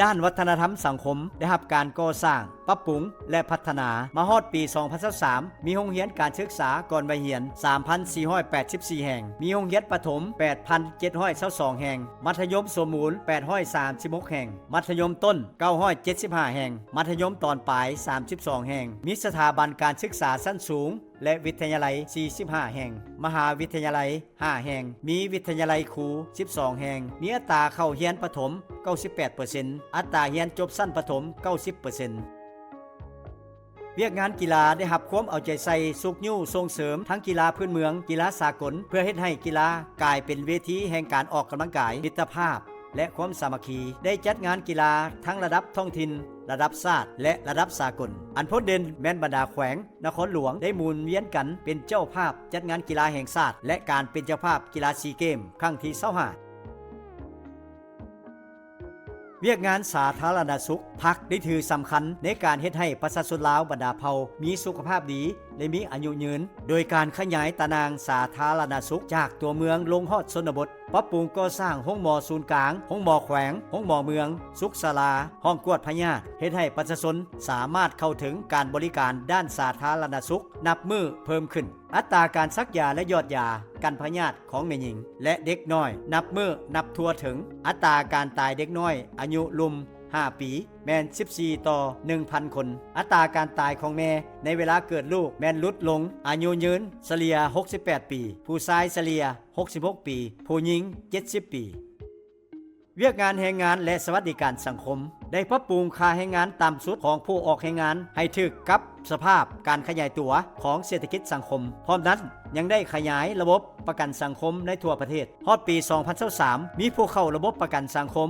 ด้านวัฒนธรรมสังคมได้รับการก่อสร้างปรับปรุงและพัฒนามาฮอดปี 2023 มีโรงเรียนการศึกษาก่อนวัยเรียน 3,484 แห่งมีโรงเรียนประถม 8,722 แห่งมัธยมสมบูรณ์ 836 แห่งมัธยมต้น 975 แห่งมัธยมตอนปลาย 32 แห่งมีสถาบันการศึกษาชั้นสูงและวิทยาลัย 45 แห่งมหาวิทยาลัย 5 แห่งมีวิทยาลัยครู 12 แห่งมีอัตราเข้าเรียนประถม 98% อัตราเรียนจบชั้นประถม 90%เวียกงานกีฬาได้รับความเอาใจใส่สุกยู่ส่งเสริมทั้งกีฬาพื้นเมืองกีฬาสากลเพื่อเฮ็ดให้กีฬากลายเป็นเวทีแห่งการออกกำลังกายมิตรภาพและความสามัคคีได้จัดงานกีฬาทั้งระดับท้องถิ่นระดับชาติและระดับสากลอันโพดเด่นแม้นบรรดาแขวงนครหลวงได้หมุนเวียนกันเป็นเจ้าภาพจัดงานกีฬาแห่งชาติและการเป็นเจ้าภาพกีฬาซีเกมครั้งที่25เวียกงานสาธารณสุขพรรคได้ถือสำคัญในการเฮ็ดให้ประชาชนลาวบรรดาเผ่ามีสุขภาพดีและมีอายุยืนโดยการขยายตารางสาธารณสุขจากตัวเมืองลงฮอดชนบทปรับปรุงก่อสร้างห้องหมอศูนย์กลางห้องหมอแขวงห้องหมอเมืองสุขศาลาห้องกวดพยาธิเฮ็ดให้ประชาชนสามารถเข้าถึงการบริการด้านสาธารณสุขนับมือเพิ่มขึ้นอัตราการซักยาและยอดยากันพยาธิของแม่หญิงและเด็กน้อยนับมือนับทั่วถึงอัตราการตายเด็กน้อยอายุลุม5 ปีแม่น14ต่อ 1,000 คนอัตราการตายของแม่ในเวลาเกิดลูกแม่นลดลงอายุยืนเฉลี่ย68 ปีผู้ชายเฉลี่ย66 ปีผู้หญิง70 ปีเวียกงานแรงงานและสวัสดิการสังคมได้ปรับปรุงค่าแรงงานตามสุดของผู้ออกแรงงานให้ถึกกับสภาพการขยายตัวของเศรษฐกิจสังคมพร้อมนั้นยังได้ขยายระบบประกันสังคมในทั่วประเทศฮอดปี 2023 มีผู้เข้าระบบประกันสังคม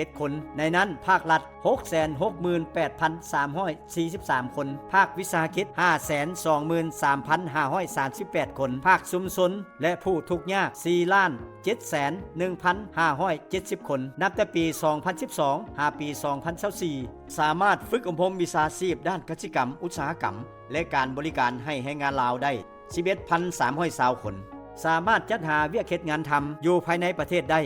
5,893,451 คนในนั้นภาครัฐ 668,343 คนภาควิสาหกิจ 523,538 คนภาคชุมชนและผู้ทุกข์ยาก 4,701,570 คนนับแต่ปี 2012 หาปี 2024 สามารถฝึกอบรมวิชาชีพด้านกสิกรรมอุตสาหกรรมและการบริการให้แรงงานลาวได้ 11,320 คนสามารถจัดหาเวียกเฮ็ดงานทำอยู่ภายในประเทศได้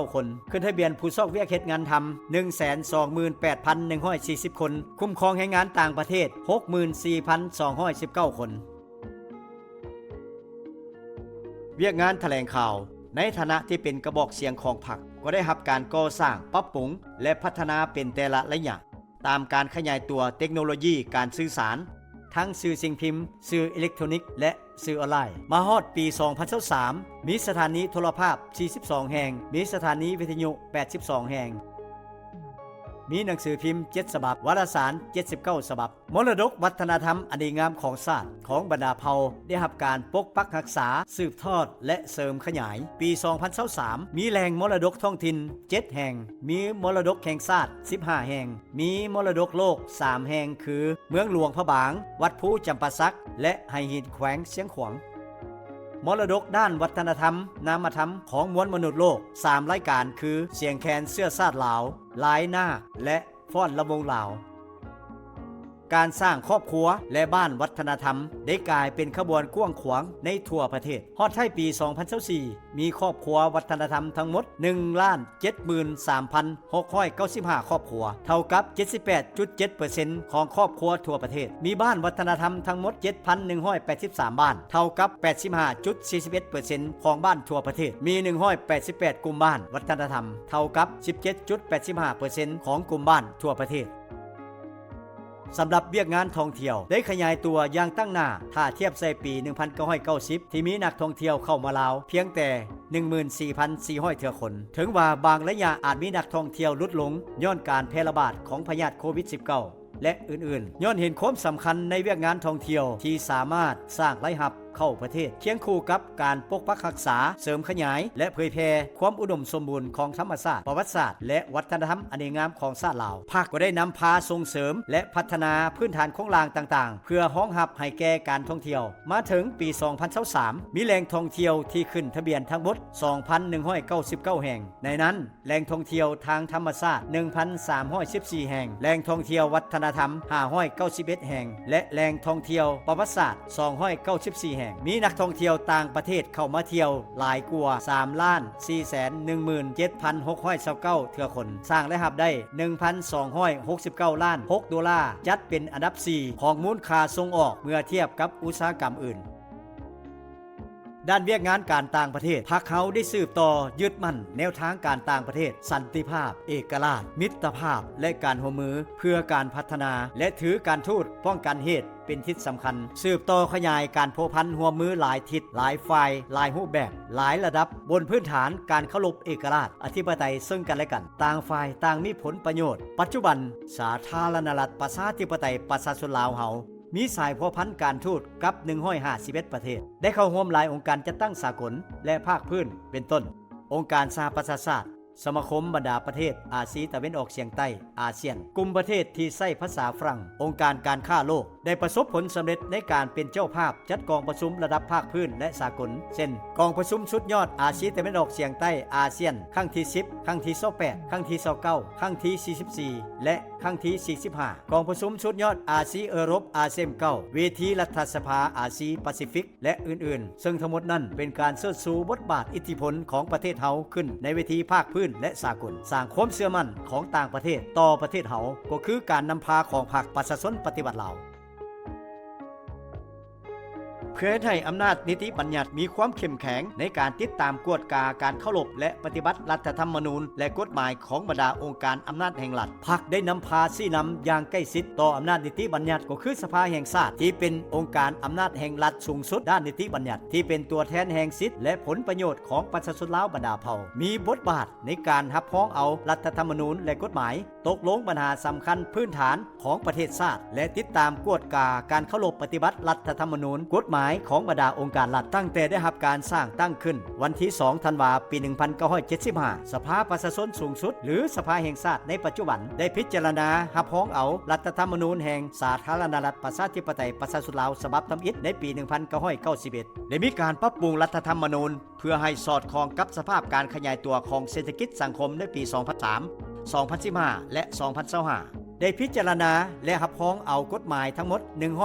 154,469 คนขึ้นทะเบียนผู้ซอกเวียกเฮ็ดงานทำ 128,140 คนคุ้มครองแรงงานต่างประเทศ 64,219 คนเวียกงานแถลงข่าวในฐานะที่เป็นกระบอกเสียงของพรรคก็ได้รับการก่อสร้างปรับปรุงและพัฒนาเป็นแต่ละระยะตามการขยายตัวเทคโนโลยีการสื่อสารทั้งสื่อสิ่งพิมพ์สื่ออิเล็กทรอนิกส์และสื่อออนไลน์มาฮอดปี 2023 มีสถานีโทรภาพ 42 แห่งมีสถานีวิทยุ 82 แห่งมีหนังสือพิมพ์7ฉบับวารสาร79ฉบับมรดกวัฒนธรรมอันดีงามของชาติของบรรดาเผ่าได้รับการปกปักรักษาสืบทอดและเสริมขยายปี 2023 มีแหล่งมรดกท้องถิ่น7แห่งมีมรดกแห่งชาติ15แห่งมีมรดกโลก3แห่งคือเมืองหลวงพระบางวัดภูจำปาสักและไหหินแขวงเชียงขวางมรดกด้านวัฒนธรรมนามธรรมของมวลมนุษย์โลก3รายการคือเสียงแคนเสื้อชาติลาวลายหน้าและฟ้อนระวงลาวการสร้างครอบครัวและบ้านวัฒนธรรมได้กลายเป็นขบวนกว้างขวางในทั่วประเทศฮอดไทยปี 2024 มีครอบครัววัฒนธรรมทั้งหมด 1,73,695 ครอบครัวเท่ากับ 78.7% ของครอบครัวทั่วประเทศมีบ้านวัฒนธรรมทั้งหมด 7,183 บ้านเท่ากับ 85.41% ของบ้านทั่วประเทศมี188กลุ่มบ้านวัฒนธรรมเท่ากับ 17.85% ของกลุ่มบ้านทั่วประเทศสำหรับเวียกงานท่องเที่ยวได้ขยายตัวอย่างตั้งหน้าถ้าเทียบใส่ปี 1990 ที่มีนักท่องเที่ยวเข้ามาลาวเพียงแต่ 14,400 เทื่อคนถึงว่าบางระยะอาจมีนักท่องเที่ยวลดลงย้อนการแพร่ระบาดของพยาธิโควิด -19 และอื่นๆย้อนเห็นความสำคัญในเวียกงานท่องเที่ยวที่สามารถสร้างรายรับเข้าประเทศเคียงคู่กับการปกปักรักษาเสริมขยายและเผยแพร่ความอุดมสมบูรณ์ของธรรมชาติประวัติศาสตร์และวัฒนธรรมอันดีงามของชาติลาวภาคก็ได้นำพาส่งเสริมและพัฒนาพื้นฐานโครงสร้างต่างๆเพื่อรองรับให้แก่การท่องเที่ยวมาถึงปี 2023 มีแหล่งท่องเที่ยวที่ขึ้นทะเบียนทั้งหมด 2,199 แห่งในนั้นแหล่งท่องเที่ยวทางธรรมชาติ 1,314 แห่งแหล่งท่องเที่ยววัฒนธรรม 591 แห่งและแหล่งท่องเที่ยวประวัติศาสตร์ 294 แห่ง งมีนักท่องเที่ยวต่างประเทศเข้ามาเที่ยวหลายกว่า 3,417,629 เทื่อคนสร้างและรับได้ 1,269 ล้าน6ดอลลาร์จัดเป็นอันดับ 4 ของมูลค่าส่งออกเมื่อเทียบกับอุตสาหกรรมอื่นด้านเวียกงานการต่างประเทศพรรคเขาได้สืบต่อยึดมั่นแนวทางการต่างประเทศสันติภาพเอกราชมิตรภาพและการร่วมมือเพื่อการพัฒนาและถือการทูตป้องกันเหตุเป็นทิศสำคัญสืบต่อขยายการโพพันร่วมมือหลายทิศหลายฝ่ายหลายรูปแบบหลายระดับบนพื้นฐานการเคารพเอกราชอธิปไตยซึ่งกันและกันต่างฝ่ายต่างมีผลประโยชน์ปัจจุบันสาธารณรัฐประชาธิปไตยประชาชนลาวเฮามีสายพัวพันธ์การทูตกับ151ประเทศได้เข้าร่วมหลายองค์การจัดตั้งสากลและภาคพื้นเป็นต้นองค์การสหประชาชาติสมาคมบรรดาประเทศอาเซียนตะวันออกเฉียงใต้อาเซียนกลุ่มประเทศที่ใช้ภาษาฝรั่งองค์การการค้าโลกได้ประสบผลสำเร็จในการเป็นเจ้าภาพจัดกองประชุมระดับภาคพื้นและสากลเช่นกองประชุมสุดยอดอาเซียนตะวันออกเฉียงใต้อาเซียนครั้งที่10ครั้งที่28ครั้งที่29ครั้งที่44และครั้งที่45กองประชุมสุดยอดอาเซียนยุโรปอาเซียน9เวทีรัฐสภาอาเซียนแปซิฟิกและอื่นๆซึ่งทั้งหมดนั้นเป็นการเชิดชูบทบาทอิทธิพลของประเทศเฮาขึ้นในเวทีภาคพื้นและสากลสร้างความเชื่อมั่นของต่างประเทศต่อประเทศเฮาก็คือการนำพาของพรรคประชาชนปฏิวัติลาวเพื่อให้อำนาจนิติบัญญัติมีความเข้มแข็งในการติดตามกวดกาการเคารพและปฏิบัติรัฐธรรมนูญและกฎหมายของบรรดาองค์การอำนาจแห่งรัฐพรรคได้นำพาชี้นำอย่างใกล้ชิดต่ออำนาจนิติบัญญัติก็คือสภาแห่งชาติที่เป็นองค์การอำนาจแห่งรัฐสูงสุดด้านนิติบัญญัติที่เป็นตัวแทนแห่งสิทธิและผลประโยชน์ของประชาชนลาวบรรดาเผ่ามีบทบาทในการรับพ้องเอารัฐธรรมนูญและกฎหมายตกลงปัญหาสำคัญพื้นฐานของประเทศชาติและติดตามกวดกาการเคารพปฏิบัติรัฐธรรมนูญกฎหมายของบรรดาองค์การรัฐตั้งแต่ได้รับการสร้างตั้งขึ้นวันที่2ธันวาคมปี1975สภาประชาชนสูงสุดหรือสภาแห่งชาติในปัจจุบันได้พิจารณารับพ้องเอารัฐธรรมนูญแห่งสาธารณรัฐประชาธิปไตยประชาชนลาวฉบับทำอิฐในปี1991ได้มีการปรับปรุงรัฐธรรมนูญเพื่อให้สอดคล้องกับสภาพการขยายตัวของเศรษฐกิจสังคมในปี2003 2015และ2025ได้พิจารณาและรับพ้องเอากฎหมายทั้งหมด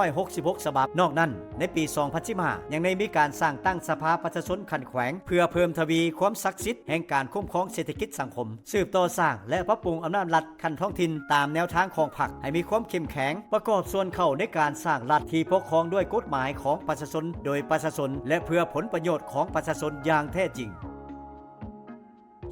166ฉบับนอกนั้นในปี2015ยังได้มีการสร้างตั้งสภาประชาชนขันแขวงเพื่อเพิ่มทวีความศักดิ์สิทธิ์แห่งการคุ้มครองเศรษฐกิจสังคมสืบต่อสร้างและปรับปรุงอำนาจรัฐขั้นท้องถิ่นตามแนวทางของพรรคให้มีความเข้มแข็งประกอบส่วนเข้าในการสร้างรัฐที่ปกครองด้วยกฎหมายของประชาชนโดยประชาชนและเพื่อผลประโยชน์ของประชาชนอย่างแท้จริง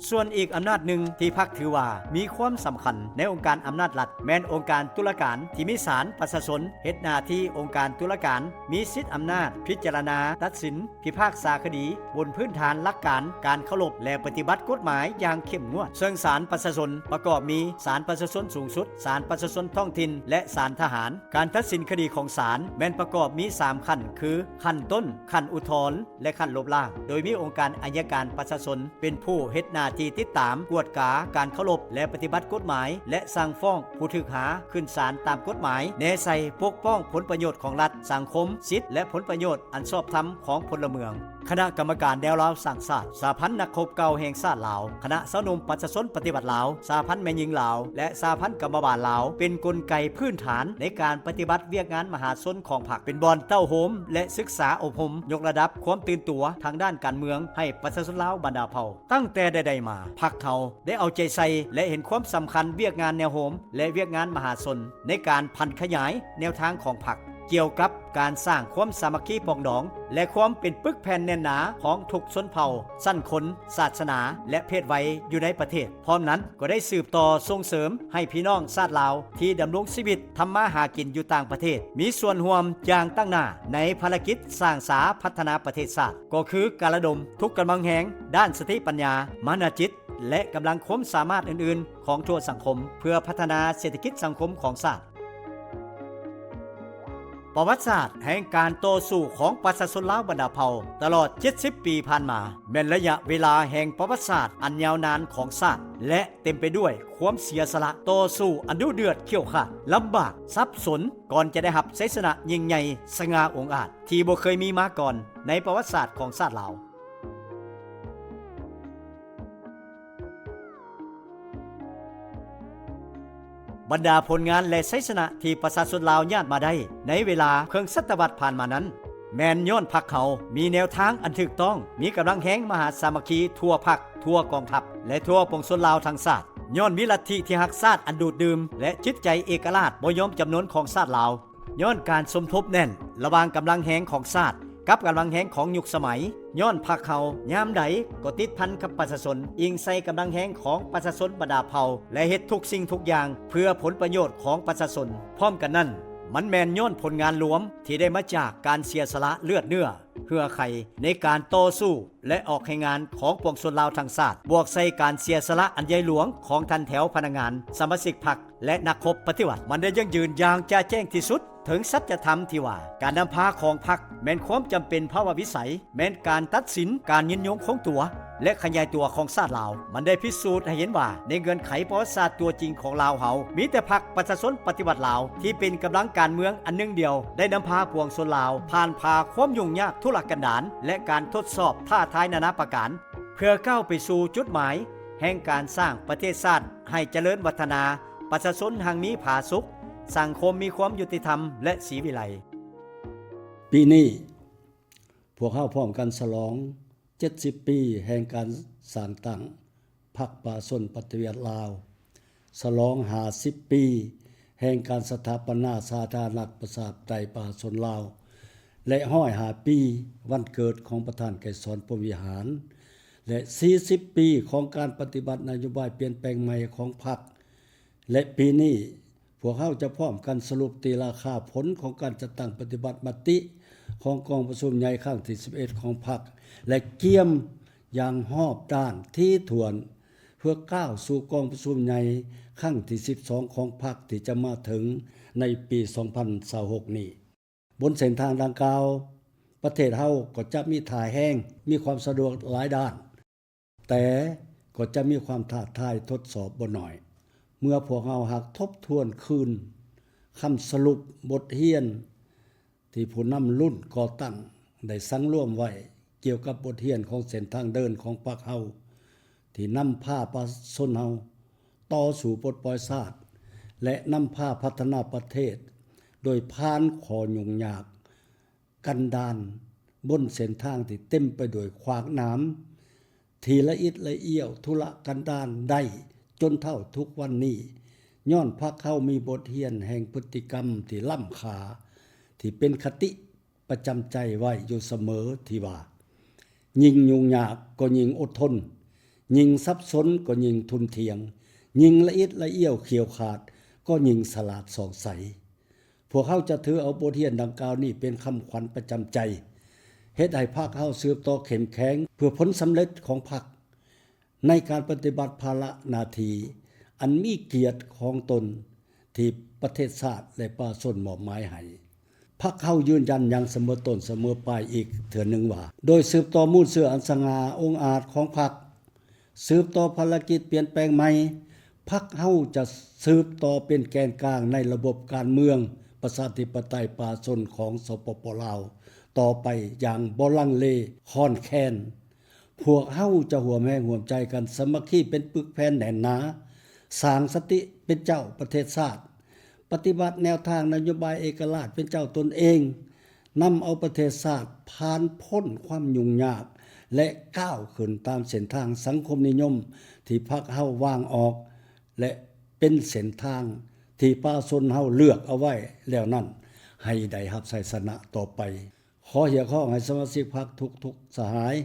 ส่วนอีกอำนาจหนึ่งที่พรรคถือว่ามีความสำคัญในองค์การอำนาจรัฐแม้นองค์การตุลาการที่มีศาลประชาชนเฮ็ดหน้าที่องค์การตุลาการมีสิทธิอำนาจพิจารณาตัดสินพิพากษาคดีบนพื้นฐานหลักการการเคารพและปฏิบัติกฎหมายอย่างเข้มงวดซึ่งศาลประชาชนประกอบมีศาลประชาชนสูงสุดศาลประชาชนท้องถิ่นและศาลทหารการตัดสินคดีของศาลแม้นประกอบมี3ขั้นคือขั้นต้นขั้นอุทธรณ์และขั้นลบล้างโดยมีองค์การอัยการประชาชนเป็นผู้เฮ็ดหน้าที่ติดตามกวดกาการเคารพและปฏิบัติกฎหมายและสั่งฟ้องผู้ถูกหาขึ้นศาลตามกฎหมายแนใส่ปกป้องผลประโยชน์ของรัฐสังคมสิทธิและผลประโยชน์อันชอบธรรมของพลเมืองคณะกรรมการแนวลาวสร้างชาติสหพันธ์นักรบเก่าแห่งชาติลาวคณะสนมประชาชนปฏิบัติลาวสหพันธ์แม่หญิงลาวและสหพันธ์กรรมบาลลาวเป็นกลไกพื้นฐานในการปฏิบัติเวียกงานมหาชนของพรรคเป็นบอนเต้าโหมและศึกษาอบรมยกระดับความตื่นตัวทางด้านการเมืองให้ประชาชนลาวบรรดาเผ่าตั้งแต่ใดๆมาพรรคเขาได้เอาใจใส่และเห็นความสำคัญเวียกงานแนวโหมและเวียกงานมหาชนในการพันขยายแนวทางของพรรคเกี่ยวกับการสร้างความสามัคคีปองดองและความเป็นปึกแผ่นแน่นหนาของทุกชนเผ่าสั้นคนศาสนาและเพศวัยอยู่ในประเทศพร้อมนั้นก็ได้สืบต่อส่งเสริมให้พี่น้องชาติลาวที่ดำรงชีวิตทำมาหากินอยู่ต่างประเทศมีส่วนร่วมอย่างตั้งหน้าในภารกิจสร้างสาพัฒนาประเทศชาติก็คือการระดมทุกกำลังแห่งด้านสติปัญญามนจิตและกำลังความสามารถอื่นๆของทั่วสังคมเพื่อพัฒนาเศรษฐกิจสังคมของชาติประวัติศาสตร์แห่งการต่อสู้ของประชาชนลาวบรรดาเผ่าตลอด70ปีผ่านมาเป็นระยะเวลาแห่งประวัติศาสตร์อันยาวนานของชาติและเต็มไปด้วยความเสียสละต่อสู้อันดุเดือดเขี้ยวขาดลำบากสับสนก่อนจะได้รับชัยชนะยิ่งใหญ่สง่าองอาจที่บ่เคยมีมาก่อนในประวัติศาสตร์ของชาติลาวบรรดาผลงานและชัยชนะที่ประชาชนลาวญาติมาได้ในเวลาครึ่งศตวรรษผ่านมานั้น แม่นย้อนพรรคเขามีแนวทางอันถูกต้องมีกำลังแฮงมหาสามัคคีทั่วพรรคทั่วกองทัพและทั่วปวงชนลาวทั้งชาติย้อนมีลัทธิที่รักชาติอันดูดดื่มและจิตใจเอกราชบ่ยอมจำนนของชาติลาวย้อนการสมทบแน่นระหว่างกำลังแฮงของชาติกับกำลังแฮงของยุคสมัยย้อนพรรคเขายามใดก็ติดพันกับประชาชนอิงใส่กำลังแฮงของประชาชนบรรดาเผ่าและเฮ็ดทุกสิ่งทุกอย่างเพื่อผลประโยชน์ของประชาชนพร้อมกันนั้นมันแม่นย้อนผลงานรวมที่ได้มาจากการเสียสละเลือดเนื้อเพื่อไขในการต่อสู้และออกให้งานของปวงชนลาวทั้งชาติบวกใส่การเสียสละอันใหญ่หลวงของท่านแถวพนักงานสมาชิกพรรคและนักรบปฏิวัติมันได้ยั่งยืนอย่างจะแจ้งที่สุดถึงสัจธรรมที่ว่าการนำพาของพรรคแม้นความจำเป็นภาวะวิสัยแม้นการตัดสินการยินยงของตัวและขยายตัวของชาติลาวมันได้พิสูจน์ให้เห็นว่าในเงื่อนไขประวัติศาสตร์ตัวจริงของลาวเฮามีแต่พรรคประชาชนปฏิวัติลาวที่เป็นกำลังการเมืองอันหนึ่งเดียวได้นำพาปวงชนลาวผ่านพาความยุ่งยากทุรกันดารและการทดสอบท้าทายนานาประการเพื่อก้าวไปสู่จุดหมายแห่งการสร้างประเทศชาติให้เจริญวัฒนาประชาชนหังมีผาสุขสังคมมีความยุติธรรมและศรีวิไลปีนี้พวกเขาพร้อมกันฉลอง70 ปีแห่งการสร้างตั้งพรรคประชาชนปฏิวัติลาวฉลอง50 ปีแห่งการสถาปนาสาธารณรัฐประชาธิปไตยประชาชนลาวและ105 ปีวันเกิดของประธานไกรสอนพรหมวิหารและ40 ปีของการปฏิบัตินโยบายเปลี่ยนแปลงใหม่ของพรรคและปีนี้พวกเขาจะพร้อมกันสรุปตีราคาผลของการจัดตั้งปฏิบัติมติของกองประชุมใหญ่ครั้งที่11ของพรรคและเกี่ยมอย่างรอบด้านที่ถ่วนเพื่อก้าวสู่กองประชุมใหญ่ครั้งที่12ของพรรคที่จะมาถึงในปี2026นี้บนเส้นทางดังกล่าวประเทศเฮาก็จะมีท่าแห้งมีความสะดวกหลายด้านแต่ก็จะมีความท้าทายทดสอบบ่น้อยเมื่อพวกเราหักทบทวนคืนคำสรุปบทเรียนที่ผู้นำรุ่นก่อตั้งได้สังร่วมไว้เกี่ยวกับบทเรียนของเส้นทางเดินของพรรคเฮาที่นำพาประชาชนเฮาต่อสู่ปลดปล่อยชาติและนำพาพัฒนาประเทศโดยผ่านข้อยุ่งยากกันดารบนเส้นทางที่เต็มไปด้วยขวากหนามที่ละอิดละเอี้ยวทุรกันดารได้จนเท่าทุกวันนี้ย้อนพรรคเฮามีบทเรียนแห่งพฤติกรรมที่ล้ำค่าที่เป็นคติประจำใจไว้อยู่เสมอที่ว่ายิ่งยุ่งยากก็ยิ่งอดทนยิ่งสับสนก็ยิ่งทุนเทียงยิ่งละเอียดละเอี้ยวเขียวขาดก็ยิ่งสลาดส่องใสพวกเขาจะถือเอาบทเรียนดังกล่าวนี้เป็นคำขวัญประจำใจเฮ็ดให้พรรคเฮาสืบต่อเข้มแข็งเพื่อผลสำเร็จของพรรคในการปฏิบัติภาระหน้าที่อันมีเกียรติของตนที่ประเทศชาติและประชาชนมอบหมายให้พรรคเฮายืนยันอย่างเสมอต้นเสมอปลายอีกเทื่อหนึ่งว่าโดยสืบต่อมูลเสื่ออันสง่าองค์อาจของพรรคสืบต่อภารกิจเปลี่ยนแปลงใหม่พรรคเฮาจะสืบต่อเป็นแกนกลางในระบบการเมืองประชาธิปไตยประชาชนของสปป.ลาวต่อไปอย่างบ่ลังเลค่อนแค้นพวกเฮาจะร่วมแรงร่วมใจกันสามัคคีเป็นปึกแผ่นแน่นหนาสร้างสติเป็นเจ้าประเทศชาติปฏิบัติแนวทางนโยบายเอกราชเป็นเจ้าตนเองนำเอาประเทศชาติผ่านพ้นความยุ่งยากและก้าวขึ้นตามเส้นทางสังคมนิยมที่พรรคเฮาวางออกและเป็นเส้นทางที่ประชาชนเฮาเลือกเอาไว้แล้วนั้นให้ได้รับชัยชนะต่อไปขอเรียกร้องให้สมาชิกพรรคทุกๆสหาย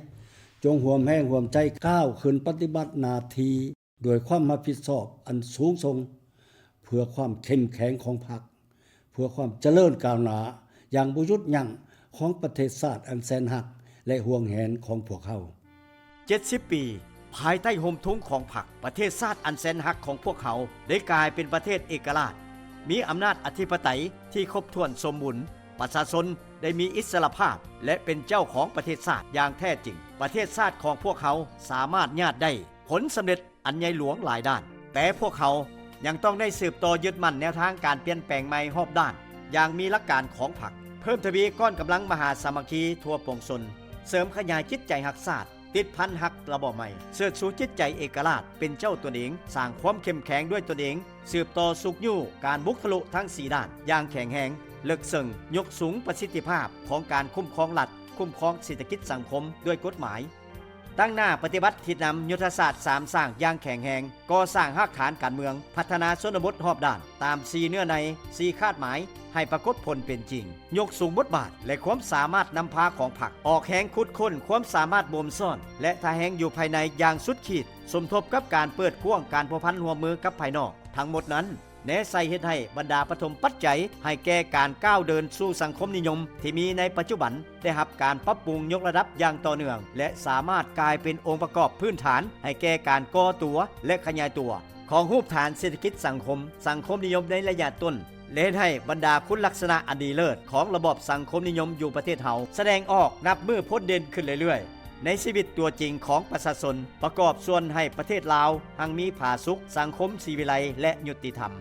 จงร่วมแรงร่วมใจก้าวขึ้นปฏิบัติหน้าที่ด้วยความรับผิดชอบอันสูงส่งเพื่อความเข้มแข็งของพรรคเพื่อความเจริญก้าวหน้าอย่างบ่หยุดยั้งของประเทศชาติอันแสนรักและห่วงแหนของพวกเขา70 ปีภายใต้ห่มธงของพรรคประเทศชาติอันแสนรักของพวกเขาได้กลายเป็นประเทศเอกราชมีอำนาจอธิปไตยที่ครบถ้วนสมบูรณ์ประชาชนได้มีอิสรภาพและเป็นเจ้าของประเทศชาติอย่างแท้จริงประเทศชาติของพวกเขาสามารถญาติได้ผลสำเร็จอันใหญ่หลวงหลายด้านแต่พวกเขายังต้องได้สืบต่อยึดมั่นแนวทางการเปลี่ยนแปลงใหม่รอบด้านอย่างมีหลักการของพรรคเพิ่มทวีก้อนกำลังมหาสามัคคีทั่วปวงชนเสริมขยายจิตใจรักชาติติดพันหักระบบใหม่เสิร์ชสู่จิตใจเอกราชเป็นเจ้าตนเองสร้างความเข้มแข็งด้วยตนเองสืบต่อสุกยู่การบุกทะลุทั้ง4ด้านอย่างแข็งแรง เลิกซึ่งยกสูงประสิทธิภาพของการคุ้มครองรัฐคุ้มครองเศรษฐกิจสังคมด้วยกฎหมายตั้งหน้าปฏิบัติที่นำยุทธศาสตร์3สร้างอย่างแข็งแรงก่อสร้างรากฐานการเมืองพัฒนาชนบทรอบด้านตาม4เนื้อใน4คาดหมายให้ปรากฏผลเป็นจริงยกสูงบทบาทและความสามารถนำพาของพรรคออกแหงคุดค้นความสามารถบ่มซ่อนและทาแหงอยู่ภายในอย่างสุดขีดสมทบกับการเปิดกว้างการพัวพันร่วมมือกับภายนอกทั้งหมดนั้นแนะใส่เฮ็ดให้บรรดาปฐมปัจจัยให้แก่การก้าวเดินสู่สังคมนิยมที่มีในปัจจุบันได้รับการปรับปรุงยกระดับอย่างต่อเนื่องและสามารถกลายเป็นองค์ประกอบพื้นฐานให้แก่การก่อตัวและขยายตัวของรูปฐานเศรษฐกิจสังคมนิยมในระยะต้นและให้บรรดาคุณลักษณะอันดีเลิศของระบบสังคมนิยมอยู่ประเทศเฮาแสดงออกนับมือพ้นเด่นขึ้นเรื่อยๆในชีวิตตัวจริงของประชาชนประกอบส่วนให้ประเทศลาวหังมีผาสุขสังคมศิวิไลและยุติธรรม